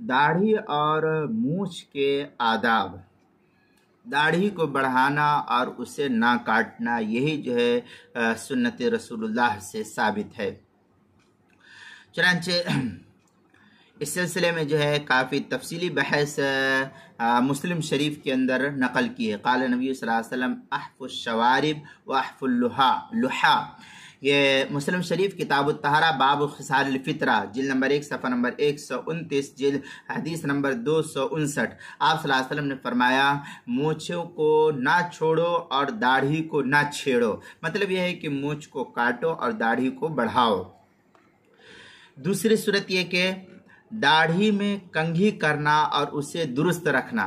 داڑھی اور مونچھ کے آداب، داڑھی کو بڑھانا اور اسے نہ کاٹنا، یہی جو ہے سنت رسول اللہ سے ثابت ہے۔ چنانچہ اس سلسلے میں جو ہے کافی تفصیلی بحث مسلم شریف کے اندر نقل کی ہے۔ قال نبی صلی اللہ علیہ وسلم احف الشوارب و احف اللحا، یہ مسلم شریف کتاب الطہارہ باب خصال الفطرہ، جلد نمبر 1 صفحہ نمبر 129، جلد حدیث نمبر 259۔ آپ صلی اللہ علیہ وسلم نے فرمایا مونچھوں کو نہ چھوڑو اور داڑھی کو نہ چھیڑو، مطلب یہ ہے کہ مونچھ کو کاٹو اور داڑھی کو بڑھاؤ۔ دوسری صورت یہ کہ داڑھی میں کنگھی کرنا اور اسے درست رکھنا۔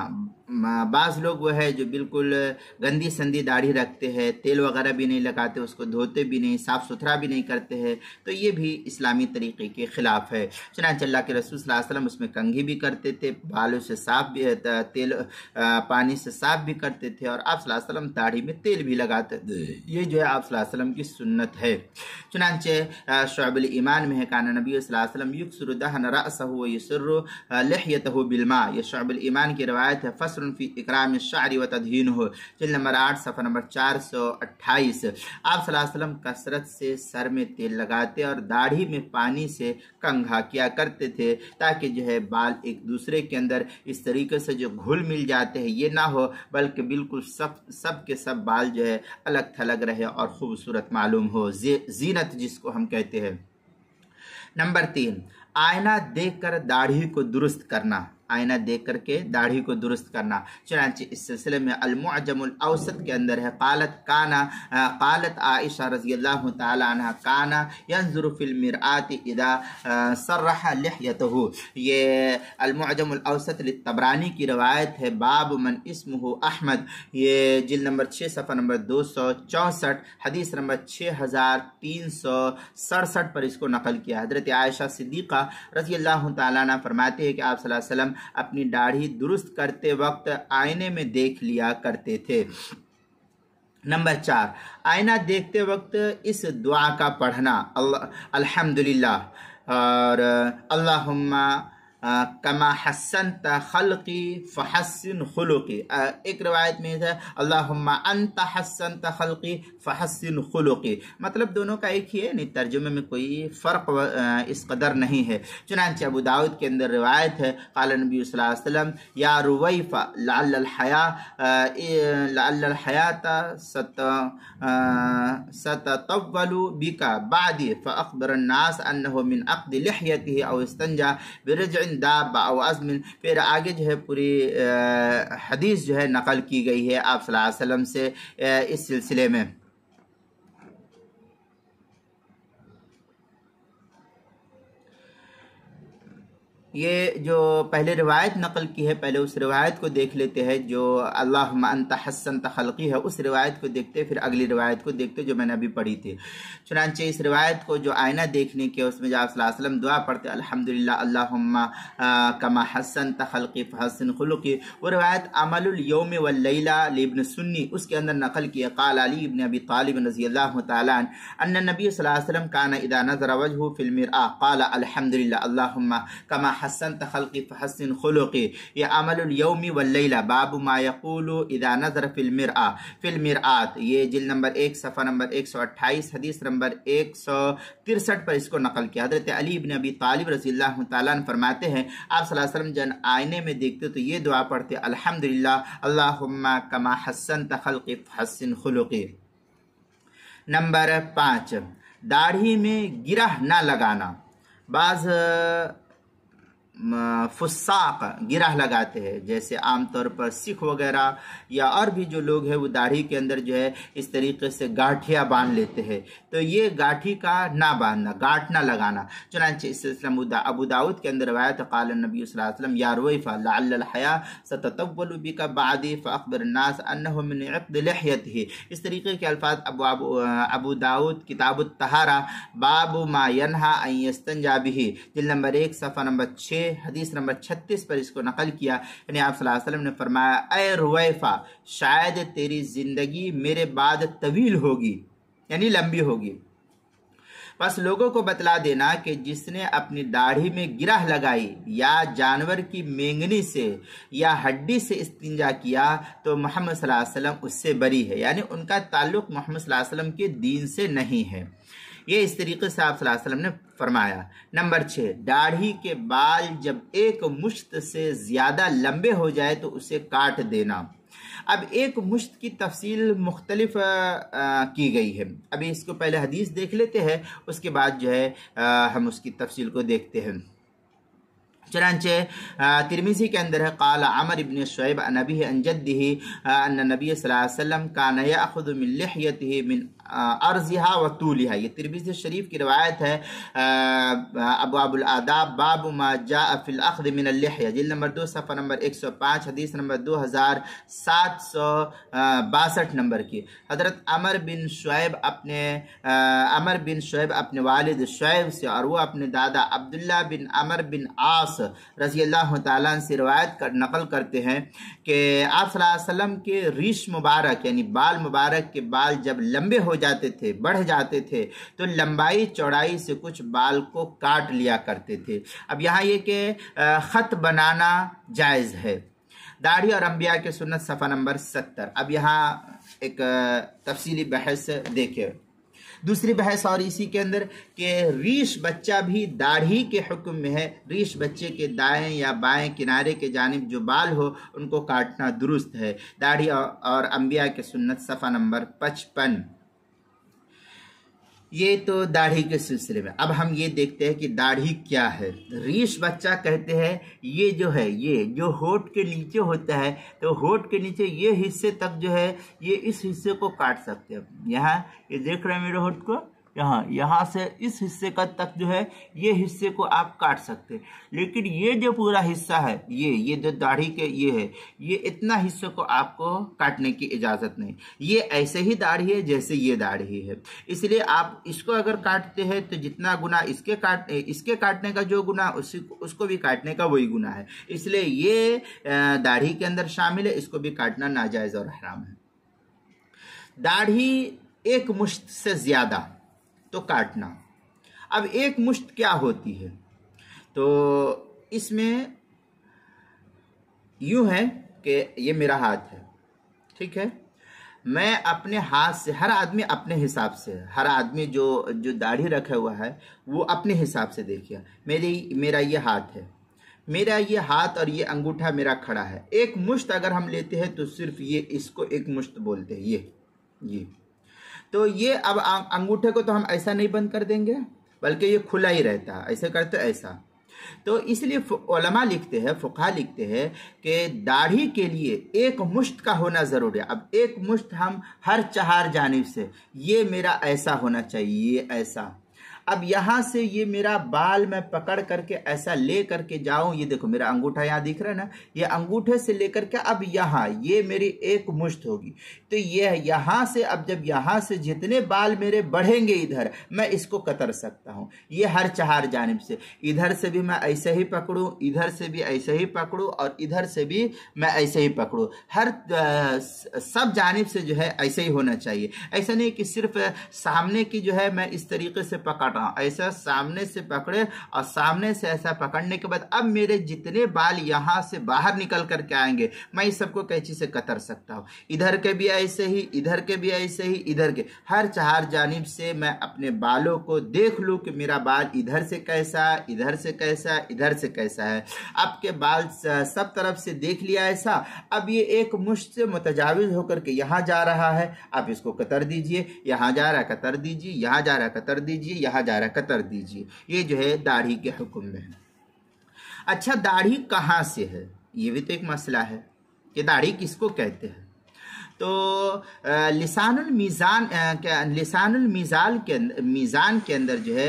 بعض لوگ وہ ہے جو بالکل گندی سندی داڑھی رکھتے ہیں، تیل وغیرہ بھی نہیں لگاتے، اس کو دھوتے بھی نہیں، صاف ستھرا بھی نہیں کرتے ہیں، تو یہ بھی اسلامی طریقے کے خلاف ہے۔ چنانچہ اللہ کے رسول صلی اللہ علیہ وسلم اس میں کنگھی بھی کرتے تھے، بالوں سے صاف بھی، تیل پانی سے صاف بھی کرتے تھے، اور آپ صلی اللہ علیہ وسلم داڑھی میں تیل بھی لگاتے تھے۔ یہ جو ہے آپ صلی اللہ علیہ وسلم کی سنت ہے۔ چنانچہ شعب الایمان میں ہے کان نبی صلی اللہ علیہ وسلم یکسر دہن رأسہ ویسر لحیتہ بالماء، یہ شعب الایمان کی روایت ہے۔ فصل فی اکرام الشعر و تدہینہ، جلد نمبر 8 صفحہ نمبر 428۔ آپ صلی اللہ علیہ وسلم کثرت سے سر میں تیل لگاتے اور داڑھی میں پانی سے کنگھا کیا کرتے تھے، تاکہ جو ہے بال ایک دوسرے کے اندر اس طریقے سے جو گھل مل جاتے ہیں یہ نہ ہو، بلکہ بالکل سب کے سب بال جو ہے الگ تھلگ رہے اور خوبصورت معلوم ہو، زینت جس کو ہم کہتے ہیں۔ نمبر 3، آئینہ دیکھ کر داڑھی کو درست کرنا، آئینہ دیکھ کر کے داڑھی کو درست کرنا۔ چنانچہ اس سلسلے میں المعجم الاوسط کے اندر ہے قالت عائشہ رضی اللہ تعالی عنہ کانا ينظر فی المرآة اذا سرح لحیتہ، یہ المعجم الاوسط للطبرانی کی روایت ہے۔ باب من اسمہ احمد، یہ جلد نمبر 6 صفحہ نمبر 264، حدیث نمبر 6367 پر اس کو نقل کیا۔ حضرت عائشہ صدیقہ رضی اللہ تعالیٰ عنہ فرماتے ہیں کہ آپ صلی اللہ علیہ وسلم اپنی داڑھی درست کرتے وقت آئینے میں دیکھ لیا کرتے تھے۔ نمبر 4، آئینہ دیکھتے وقت اس دعا کا پڑھنا، الحمدللہ اور اللہم کما حسنت خلقی فحسن خلقی، ایک روایت میں ہے اللہم انت حسنت خلقی فحسن خلقی، مطلب دونوں کا ایک ہی ہے، نہیں ترجمے میں کوئی فرق اس قدر نہیں ہے۔ چنانچہ ابو داؤد کے اندر روایت ہے قال نبی صلی اللہ علیہ وسلم یا رویفہ لعل الحیات ستطول بک بعدی فاخبر الناس انہ من عقد لحیتہ او استنجا برجع دابہ او عظم، پھر آگے جو ہے پوری حدیث جو ہے نقل کی گئی ہے آپ صلی اللہ علیہ وسلم سے اس سلسلے میں۔ یہ جو پہلے روایت نقل کی ہے، پہلے اس روایت کو دیکھ لیتے ہیں جو اللہم انت حسنت خلقی ہے، اس روایت کو دیکھتے پھر اگلی روایت کو دیکھتے جو میں نے ابھی پڑھی تھی۔ چنانچہ اس روایت کو جو آئینہ دیکھنے کے اس میں جو آپ صلی اللہ علیہ وسلم دعا پڑھتے الحمدللہ اللہم کما حسنت خلقی فحسن خلقی، وہ روایت عمل الیوم واللیلہ لابن سنی اس کے اندر نقل کی ہے۔ قال علی ابن ابی طالب رضی اللہ تعالی عنہ ان النبی صلی اللہ علیہ وسلم کان اذا نظر وجهه فی المرآة قال الحمدللہ اللہم کما حسنت خلقی فحسن خلقی، یہ عمل الیوم واللیلہ باب ما یقول اذا نظر فی المرآة، یہ جلد نمبر 1 صفحہ نمبر 128، حدیث نمبر 163 پر اس کو نقل کیا۔ حضرت علی بن ابی طالب رضی اللہ تعالیٰ عنہ فرماتے ہیں آپ صلی اللہ علیہ وسلم جن آئینے میں دیکھتے تو یہ دعا پڑھتے الحمدللہ اللہم کما حسنت خلقی فحسن خلقی۔ نمبر 5، داڑھی میں گرہ نہ لگانا۔ بعض فساق گرہ لگاتے ہیں، جیسے عام طور پر سکھ وغیرہ یا اور بھی جو لوگ ہیں وہ داڑھی کے اندر جو ہے اس طریقے سے گاٹھیاں باندھ لیتے ہیں، تو یہ گاٹھی کا نہ باندھنا، گاٹھ نہ لگانا۔ چنانچہ اس سلسلہ ابو داؤد کے اندر روایت قال النبی صلی اللہ علیہ وسلم یا رویفہ لعل الحیا ستطول بک بعدی فاخبر الناس انہ من عقد لحیتہ، اس طریقے کے الفاظ ابو داؤد کتاب الطہارہ باب ما ینہا ان یستنجا بہ، جلد نمبر 1 صفحہ نمبر 6، حدیث نمبر 36 پر اس کو نقل کیا۔ یعنی آپ صلی اللہ علیہ وسلم نے فرمایا اے رویفہ شاید تیری زندگی میرے بعد طویل ہوگی، یعنی لمبی ہوگی، बस लोगों को बतला देना कि जिसने अपनी दाढ़ी में गिरह लगाई या जानवर की मेंगनी से या हड्डी से इस्तिंजा किया तो मोहम्मद सल्लल्लाहु अलैहि वसल्लम उससे बरी है, यानी उनका ताल्लुक मोहम्मद सल्लल्लाहु अलैहि वसल्लम के दीन से नहीं है। ये इस तरीके से आप सल्लल्लाहु अलैहि वसल्लम ने फरमाया। नंबर 6, दाढ़ी के बाल जब एक मुश्त से ज़्यादा लंबे हो जाए तो उसे काट देना। अब एक मुश्त की तफसील मुख्तलिफ की गई है। अभी इसको पहले हदीस देख लेते हैं, उसके बाद जो है हम उसकी तफसील को देखते हैं। चनांचे तिरमिज़ी के अंदर है क़ाल अमर इब्न शुऐब अन अबीही अन जद्दिही अन्न नबी सल्लल्लाहु अलैहि वसल्लम कान याख़ुज़ु मिन लिह्यतिही मिन अर्ज़िहा व तूलिहा। ये तिरमिज़ी शरीफ की रवायत है। अबवाबुल आदाब बाब मा जाअ फ़िल अख़्ज़ मिन लिह्या, जिल्द नंबर 2 सफ़ा नंबर 105 हदीस नंबर 2762 नंबर की। हज़रत अमर बिन शुऐब अपने वालिद शुऐब से और वो अपने दादा अब्दुल्ला बिन अमर बिन आस रज़ी अल्लाह तआला अन्हु से रिवायत नकल करते हैं कि आप सल्लल्लाहु अलैहि वसल्लम के रीश मुबारक यानी बाल मुबारक के बाल जब लंबे हो जाते थे, बढ़ जाते थे, तो लंबाई चौड़ाई से कुछ बाल को काट लिया करते थे। अब यहाँ ये कि ख़त बनाना जायज़ है। दाढ़ी और अंबिया के सुन्नत सफ़ा नंबर 70। अब यहाँ एक तफसीली बहस देखें। दूसरी बहस और इसी के अंदर कि रीश बच्चा भी दाढ़ी के हुक्म में है। रीश बच्चे के दाएं या बाएं किनारे के जानिब जो बाल हो उनको काटना दुरुस्त है। दाढ़ी और अंबिया के सुन्नत सफ़ा नंबर 55। ये तो दाढ़ी के सिलसिले में। अब हम ये देखते हैं कि दाढ़ी क्या है। रीश बच्चा कहते हैं ये जो है, ये जो होठ के नीचे होता है, तो होठ के नीचे ये हिस्से तक जो है, ये इस हिस्से को काट सकते हैं। यहाँ ये देख रहे हैं मेरे होठ को, यहाँ से इस हिस्से का तक जो है ये हिस्से को आप काट सकते हैं। लेकिन ये जो पूरा हिस्सा है, ये जो दाढ़ी के ये है, ये इतना हिस्से को आपको काटने की इजाज़त नहीं। ये ऐसे ही दाढ़ी है जैसे ये दाढ़ी है, इसलिए आप इसको अगर काटते हैं तो जितना गुना इसके काटने का जो गुना उसको भी काटने का वही गुना है। इसलिए ये दाढ़ी के अंदर शामिल है, इसको भी काटना नाजायज़ और हराम है। दाढ़ी एक मुश्त से ज़्यादा तो काटना। अब एक मुश्त क्या होती है, तो इसमें यूं है कि ये मेरा हाथ है, ठीक है। मैं अपने हाथ से, हर आदमी अपने हिसाब से, हर आदमी जो दाढ़ी रखा हुआ है वो अपने हिसाब से देखिए। मेरा ये हाथ है, मेरा ये हाथ और ये अंगूठा मेरा खड़ा है। एक मुश्त अगर हम लेते हैं तो सिर्फ ये, इसको एक मुश्त बोलते हैं। ये तो ये अब अंगूठे को तो हम ऐसा नहीं बंद कर देंगे, बल्कि ये खुला ही रहता है, ऐसे करते ऐसा। तो इसलिए उलमा लिखते हैं, फुक़हा लिखते हैं कि दाढ़ी के लिए एक मुश्त का होना ज़रूरी है। अब एक मुश्त हम हर चार जानिब से, ये मेरा ऐसा होना चाहिए, ये ऐसा। अब यहाँ से ये मेरा बाल मैं पकड़ करके ऐसा ले करके जाऊं, ये देखो मेरा अंगूठा यहाँ दिख रहा है ना, ये अंगूठे से लेकर के अब यहाँ ये मेरी एक मुश्त होगी। तो ये यहाँ से, अब जब यहाँ से जितने बाल मेरे बढ़ेंगे इधर, मैं इसको कतर सकता हूँ। ये हर चार जानिब से, इधर से भी मैं ऐसे ही पकड़ूँ, इधर से भी ऐसे ही पकड़ूँ और इधर से भी मैं ऐसे ही पकड़ूँ। हर सब जानिब से जो है ऐसे ही होना चाहिए। ऐसा नहीं कि सिर्फ सामने की जो है मैं इस तरीके से पकड़, ऐसा सामने से पकड़े और सामने से ऐसा पकड़ने के बाद अब मेरे जितने बाल यहाँ से बाहर निकल करके आएंगे, मैं इस सबको कैंची से कतर सकता हूँ। इधर के भी ऐसे ही, इधर के भी ऐसे ही, इधर के, हर चार जानिब से मैं अपने बालों को देख लूँ कि मेरा बाल इधर से कैसा, इधर से कैसा, इधर से कैसा है। आपके बाल सब तरफ से देख लिया ऐसा। अब ये एक मुश्त से मुतजाविज होकर के यहाँ जा रहा है, आप इसको कतर दीजिए। यहाँ जा रहा है कतर दीजिए, यहाँ जा रहा है कतर दीजिए, यहाँ जा रहा है कतर दीजिए। ये जो है दाढ़ी के हुक्म में है। अच्छा, दाढ़ी कहाँ से है, ये भी तो एक मसला है कि दाढ़ी किसको कहते हैं। तो लिसानुल मीज़ान के अंदर जो है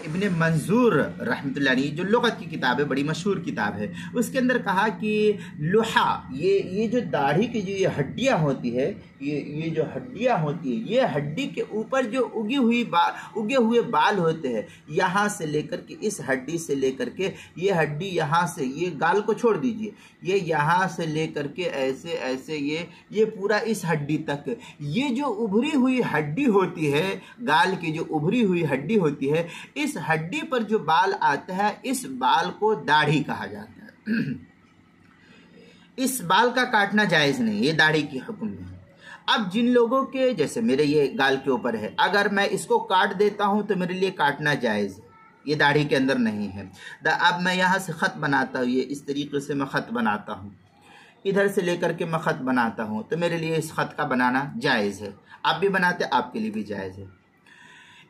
इब्ने मंजूर रहमतुल्लाह अलैह, जो लुग़त की किताब है, बड़ी मशहूर किताब है, उसके अंदर कहा कि लुहा, ये जो दाढ़ी की जो ये हड्डियाँ होती है, ये जो हड्डियाँ होती है, ये हड्डी के ऊपर जो उगे हुए बाल होते हैं, यहाँ से लेकर के, इस हड्डी से लेकर के, ये हड्डी यहाँ से, ये गाल को छोड़ दीजिए, ये यहाँ से लेकर के ऐसे ऐसे ये पूरा इस हड्डी तक। ये जो उभरी हुई हड्डी होती है, गाल की जो उभरी हुई हड्डी होती है, इस हड्डी पर जो बाल आता है, इस बाल को दाढ़ी कहा जाता है। इस बाल का काटना जायज़ नहीं, ये दाढ़ी की हुक्म में है। अब जिन लोगों के, जैसे मेरे ये गाल के ऊपर है, अगर मैं इसको काट देता हूं तो मेरे लिए काटना जायज़ है, ये दाढ़ी के अंदर नहीं है। अब मैं यहाँ से ख़त बनाता हूँ, ये इस तरीके से मैं ख़त बनाता हूँ, इधर से लेकर के मैं ख़त बनाता हूँ, तो मेरे लिए इस ख़त का बनाना जायज़ है। आप भी बनाते, आपके लिए भी जायज़ है।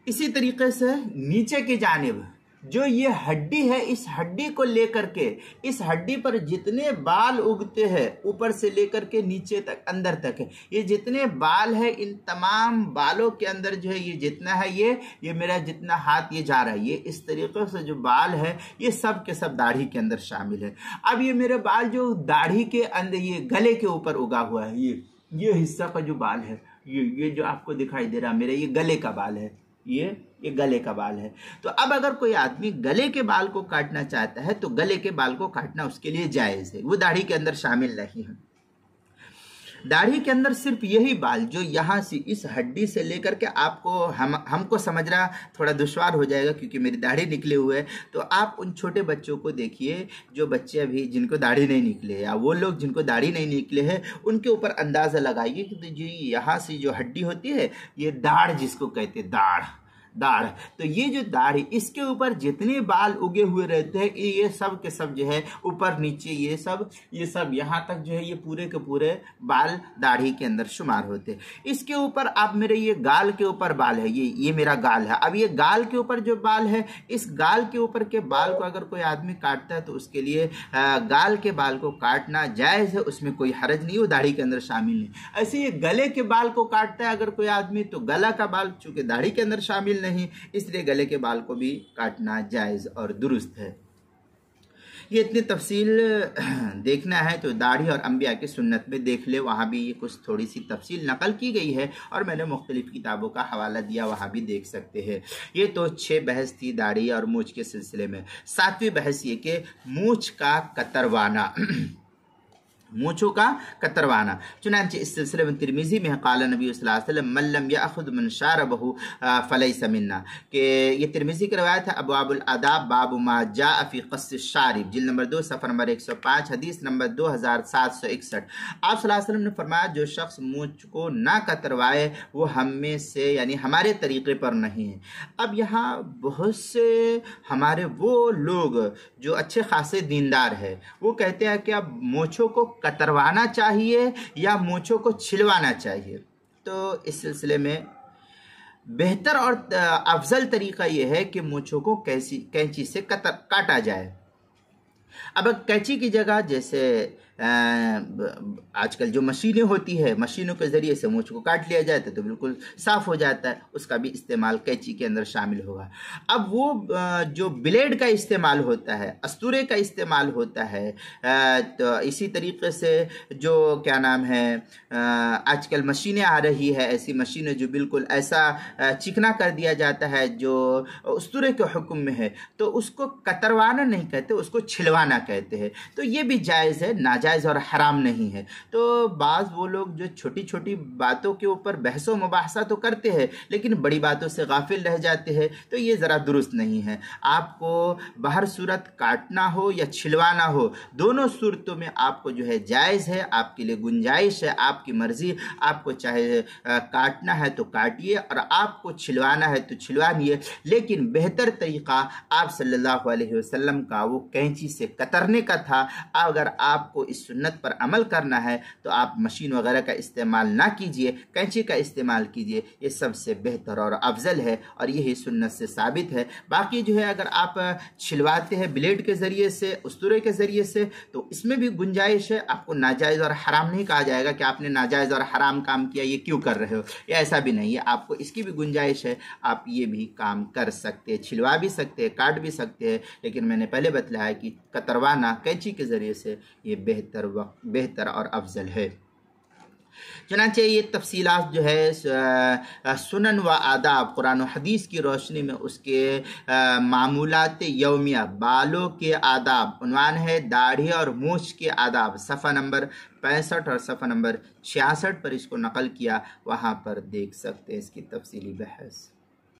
इसी तरीके से नीचे की जानिब जो ये हड्डी है, इस हड्डी को लेकर के, इस हड्डी पर जितने बाल उगते हैं ऊपर से लेकर के नीचे तक, अंदर तक है, ये जितने बाल है, इन तमाम बालों के अंदर जो है ये जितना है, ये मेरा जितना हाथ ये जा रहा है, ये इस तरीके से जो बाल है ये सब के सब दाढ़ी के अंदर शामिल है। अब ये मेरे बाल जो दाढ़ी के अंदर, ये गले के ऊपर उगा हुआ है, ये हिस्सा का जो बाल है, ये जो आपको दिखाई दे रहा मेरा, ये गले का बाल है, ये गले का बाल है। तो अब अगर कोई आदमी गले के बाल को काटना चाहता है तो गले के बाल को काटना उसके लिए जायज़ है, वो दाढ़ी के अंदर शामिल नहीं है। दाढ़ी के अंदर सिर्फ यही बाल जो यहाँ से, इस हड्डी से लेकर के, आपको हमको समझना थोड़ा दुश्वार हो जाएगा क्योंकि मेरी दाढ़ी निकले हुए है। तो आप उन छोटे बच्चों को देखिए, जो बच्चे अभी जिनको दाढ़ी नहीं निकले, या वो लोग जिनको दाढ़ी नहीं निकले हैं, उनके ऊपर अंदाज़ा लगाइए कि जो यहाँ से जो हड्डी होती है, ये दाढ़ जिसको कहते हैं, दाढ़, तो ये जो दाढ़ी, इसके ऊपर जितने बाल उगे हुए रहते हैं, ये सब के सब जो है ऊपर नीचे ये सब यहाँ तक जो है ये पूरे के पूरे बाल दाढ़ी के अंदर शुमार होते हैं। इसके ऊपर आप, मेरे ये गाल के ऊपर बाल है, ये मेरा गाल है। अब ये गाल के ऊपर जो बाल है, इस गाल के ऊपर के बाल को अगर कोई आदमी काटता है तो उसके लिए गाल के बाल को काटना जायज़ है, उसमें कोई हरज नहीं, वो दाढ़ी के अंदर शामिल नहीं। ऐसे ये गले के बाल को काटता है अगर कोई आदमी, तो गला का बाल चूंकि दाढ़ी के अंदर शामिल नहीं, इसलिए गले के बाल को भी काटना जायज़ और दुरुस्त है। ये इतनी तफसील देखना है तो दाढ़ी और अंबिया की सुन्नत में देख ले, वहाँ भी ये कुछ थोड़ी सी तफसील नकल की गई है और मैंने मुख्तलिफ किताबों का हवाला दिया, वहाँ भी देख सकते हैं। ये तो 6 बहस थी दाढ़ी और मूछ के सिलसिले में। 7वीं बहस ये कि मूछ का कतरवाना, मूँछों का कतरवाना। चुनांचे इस सिलसिले में तिरमिज़ी में क़ाल नबी सल्लल्लाहु अलैहि वसल्लम मन लम याख़ुज़ मन शारबहु फ़लैसा मिन्ना, कि ये तिरमिज़ी की रवायत है। अबवाबुल आदाब बाब मा जाअ फ़ी क़स्स शारिब, जिल्द नंबर 2 सफ़र नंबर 105, हदीस नंबर 2761। आप सल्लल्लाहु अलैहि वसल्लम ने फरमाया, जो शख्स मूँछ को ना कतरवाए वो हम में से, यानी हमारे तरीक़े पर नहीं है। अब यहाँ बहुत से हमारे वो लोग जो अच्छे खासे दीनदार है, वो कहते हैं कि अब मूँछों को कतरवाना चाहिए या मूँछों को छिलवाना चाहिए। तो इस सिलसिले में बेहतर और अफजल तरीका यह है कि मूँछों को कैंची से काटा जाए। अब कैंची की जगह जैसे आजकल जो मशीनें होती है, मशीनों के ज़रिए से मूँछ को काट लिया जाता है तो बिल्कुल साफ़ हो जाता है, उसका भी इस्तेमाल कैंची के अंदर शामिल होगा। अब वो जो ब्लेड का इस्तेमाल होता है, अस्तूरे का इस्तेमाल होता है, तो इसी तरीके से जो क्या नाम है, आजकल मशीनें आ रही है, ऐसी मशीनें जो बिल्कुल ऐसा चिकना कर दिया जाता है जो अस्तूरे के हुक्म में है, तो उसको कतरवाना नहीं कहते, उसको छिलवाना कहते हैं। तो ये भी जायज़ है, नाजायज़ और हराम नहीं है। तो बाज़ वो लोग जो छोटी छोटी बातों के ऊपर बहसो मुबाहसा तो करते हैं लेकिन बड़ी बातों से गाफिल रह जाते हैं, तो ये ज़रा दुरुस्त नहीं है। आपको बाहर सूरत काटना हो या छिलवाना हो, दोनों सूरतों में आपको जो है जायज़ है, आपके लिए गुंजाइश है, आपकी मर्ज़ी। आपको चाहे काटना है तो काटिए और आपको छिलवाना है तो छिलवाइए, लेकिन बेहतर तरीक़ा आप सल्लल्लाहु अलैहि वसल्लम का वो कैंची से कतरने का था। अगर आपको इस सुन्नत पर अमल करना है तो आप मशीन वगैरह का इस्तेमाल ना कीजिए, कैंची का इस्तेमाल कीजिए, ये सबसे बेहतर और अफजल है और यही सुन्नत से साबित है। बाकी जो है अगर आप छिलवाते हैं ब्लेड के ज़रिए से, उस्तूरे के ज़रिए से, तो इसमें भी गुंजाइश है। आपको नाजायज़ और हराम नहीं कहा जाएगा कि आपने नाजायज़ और हराम काम किया, ये क्यों कर रहे हो, या ऐसा भी नहीं है। आपको इसकी भी गुंजाइश है, आप ये भी काम कर सकते हैं, छिलवा भी सकते हैं, काट भी सकते हैं, लेकिन मैंने पहले बतलाया कि कतरवाना कैंची के ज़रिए से ये बेहतर और अफजल है। چنانچہ یہ تفصیلات جو ہے سنن و آداب قرآن و حدیث کی روشنی میں اس کے معمولات یومیہ بالوں کے آداب، عنوان ہے داڑھی اور مونچھ کے آداب، صفحہ نمبر 65 اور صفحہ نمبر 66 پر اس کو نقل کیا، وہاں پر دیکھ سکتے ہیں اس کی تفصیلی بحث۔